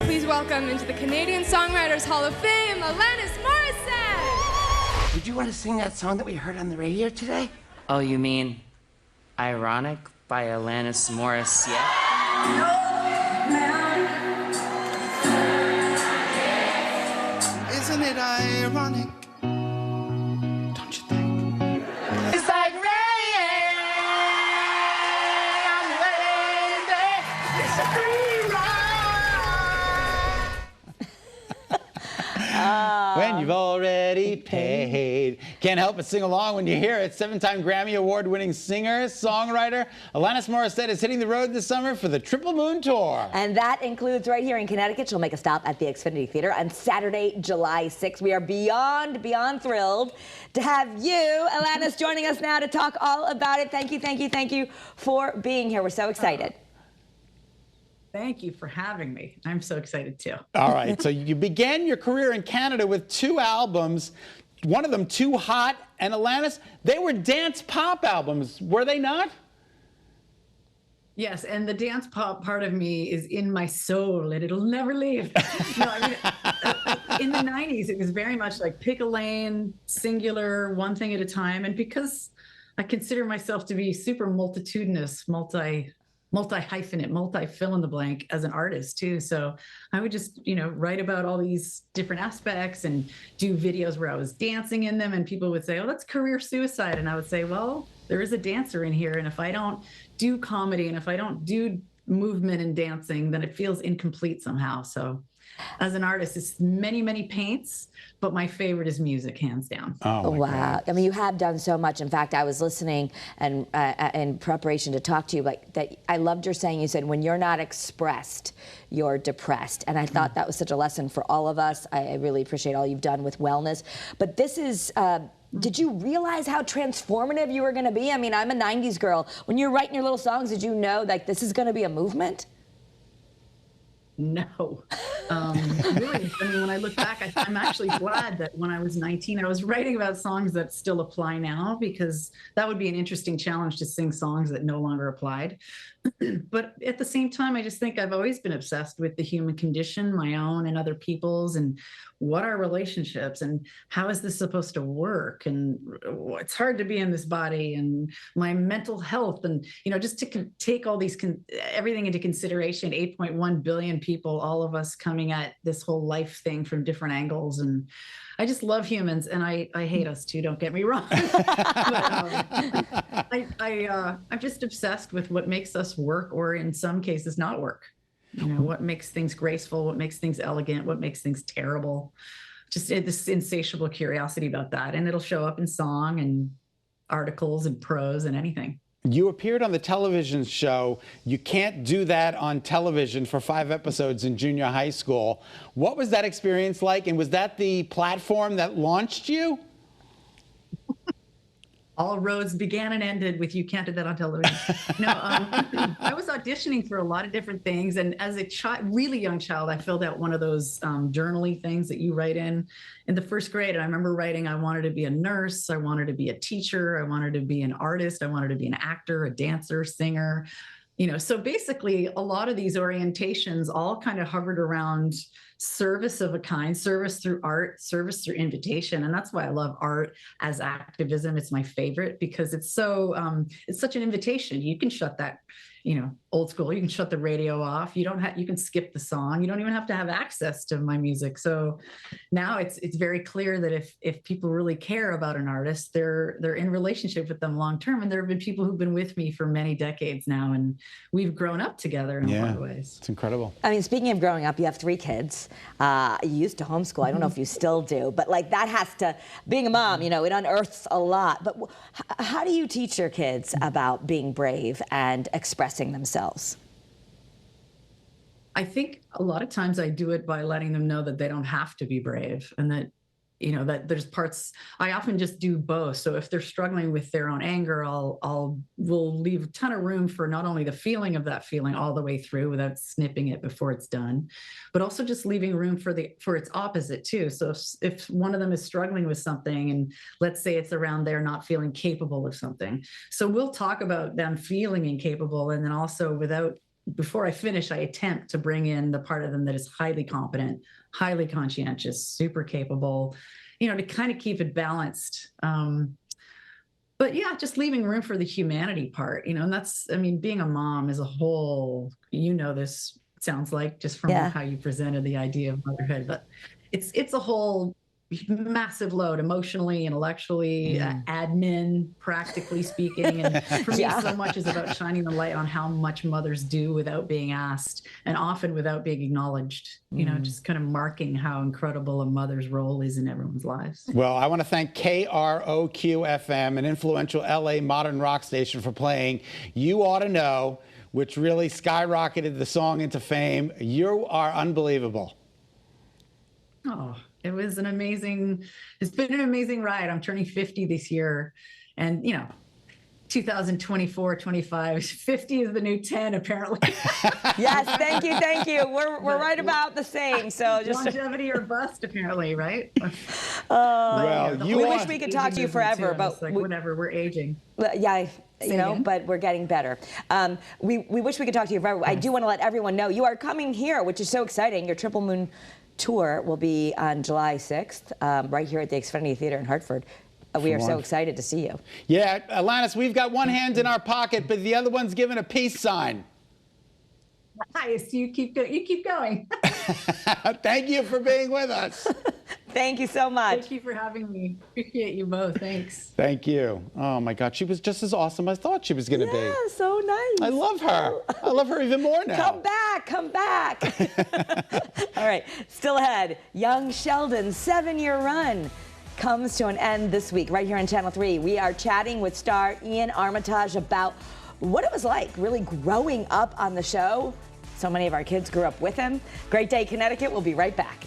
Please welcome into the Canadian Songwriters Hall of Fame, Alanis Morisette! Would you want to sing that song that we heard on the radio today? Oh, you mean Ironic by Alanis Morisette? Isn't it ironic? Don't you think? It's like rain on the rain, it's a free ride. When you've already paid. Can't help but sing along when you hear it. 7-time Grammy Award-winning singer, songwriter, Alanis Morisette is hitting the road this summer for the Triple Moon Tour. And that includes right here in Connecticut. She'll make a stop at the Xfinity Theater on Saturday, July 6th. We are beyond thrilled to have you, Alanis, joining us now to talk all about it. Thank you for being here. We're so excited. Thank you for having me. I'm so excited too. All right, so you began your career in Canada with 2 albums, one of them Too Hot, and Alanis, they were dance pop albums, were they not? Yes, and the dance pop part of me is in my soul and it'll never leave. No, I mean, in the 90s, it was very much like pick a lane, singular, one thing at a time. And because I consider myself to be super multitudinous, multi-hyphenate, multi-fill-in-the-blank as an artist too. So I would just, write about all these different aspects and do videos where I was dancing in them, and people would say, oh, that's career suicide. And I would say, well, there is a dancer in here. And if I don't do comedy and if I don't do movement and dancing, then it feels incomplete somehow. So as an artist, it's many, many paints, but my favorite is music, hands down. Oh, wow. I mean, you have done so much. In fact, I was listening and in preparation to talk to you, like that. I loved your saying, you said, when you're not expressed, you're depressed. And I thought that was such a lesson for all of us. I really appreciate all you've done with wellness. But this is, did you realize how transformative you were going to be? I mean, I'm a 90s girl. When you're writing your little songs, did you know, like, this is going to be a movement? No. Really, I mean, when I look back, I'm actually glad that when I was 19, I was writing about songs that still apply now, because that would be an interesting challenge to sing songs that no longer applied. But at the same time, I just think I've always been obsessed with the human condition, my own and other people's, and what are relationships and how is this supposed to work? And it's hard to be in this body, and my mental health, and, just to take all these, everything into consideration, 8.1 billion people, all of us coming at this whole life thing from different angles. And I just love humans, and I hate us too, don't get me wrong. But, I'm just obsessed with what makes us work, or in some cases not work. What makes things graceful, what makes things elegant, what makes things terrible. Just this insatiable curiosity about that. And it'll show up in song and articles and prose and anything. You appeared on the television show You Can't Do That on Television for 5 episodes in junior high school. What was that experience like? And was that the platform that launched you? All roads began and ended with You Can't Do That on Television. No, I was auditioning for a lot of different things. And as a really young child, I filled out one of those journaly things that you write in the first grade. And I remember writing, I wanted to be a nurse. I wanted to be a teacher. I wanted to be an artist. I wanted to be an actor, a dancer, singer. So basically a lot of these orientations all kind of hovered around service of a kind, service through art, service through invitation. And that's why I love art as activism. It's my favorite because it's such an invitation. You can shut that, old school, you can shut the radio off. You can skip the song. You don't even have to have access to my music. So now it's very clear that if people really care about an artist, they're in relationship with them long term. And there have been people who've been with me for many decades now, and we've grown up together in a lot of ways. It's incredible. I mean, speaking of growing up, you have 3 kids. You used to homeschool. I don't know if you still do, but like that has to, being a mom, it unearths a lot. But how do you teach your kids about being brave and expressing themselves? I think a lot of times I do it by letting them know that they don't have to be brave, and that that there's parts. I often just do both. So if they're struggling with their own anger, we'll leave a ton of room for not only the feeling of that feeling all the way through without snipping it before it's done, but also just leaving room for its opposite too. So if one of them is struggling with something, and let's say it's around they're not feeling capable of something, so we'll talk about them feeling incapable, and then also without before I finish, I attempt to bring in the part of them that is highly competent, highly conscientious, super capable, to kind of keep it balanced. But yeah, just leaving room for the humanity part, and that's, being a mom as a whole, this sounds like just from how you presented the idea of motherhood, but it's a whole massive load emotionally, intellectually, admin, practically speaking. And for me, so much is about shining the light on how much mothers do without being asked and often without being acknowledged, just kind of marking how incredible a mother's role is in everyone's lives. Well, I want to thank KROQ-FM, an influential LA modern rock station, for playing You Ought to Know, which really skyrocketed the song into fame. You are unbelievable. Oh, it's been an amazing ride. I'm turning 50 this year, and 2024, 25, 50 is the new 10, apparently. Yes, thank you. We're right about the same. So just longevity or bust, apparently, right? We wish we could talk to you forever, but whatever, we're aging. Yeah. But we're getting better. We wish we could talk to you forever. I do want to let everyone know you are coming here, which is so exciting. Your Triple Moon tour will be on July 6th, right here at the Xfinity Theater in Hartford. We are so excited to see you. Yeah, Alanis, we've got one hand in our pocket, but the other one's giving a peace sign. Nice. You keep going. Thank you for being with us. Thank you so much. Thank you for having me. Appreciate you both. Thanks. Thank you. Oh my God, she was just as awesome as I thought she was going to be. Yeah, so nice. I love her. I love her even more now. Come back. All right, still ahead. Young Sheldon's 7-year run comes to an end this week, right here on Channel 3. We are chatting with star Ian Armitage about what it was like really growing up on the show. So many of our kids grew up with him. Great Day, Connecticut. We'll be right back.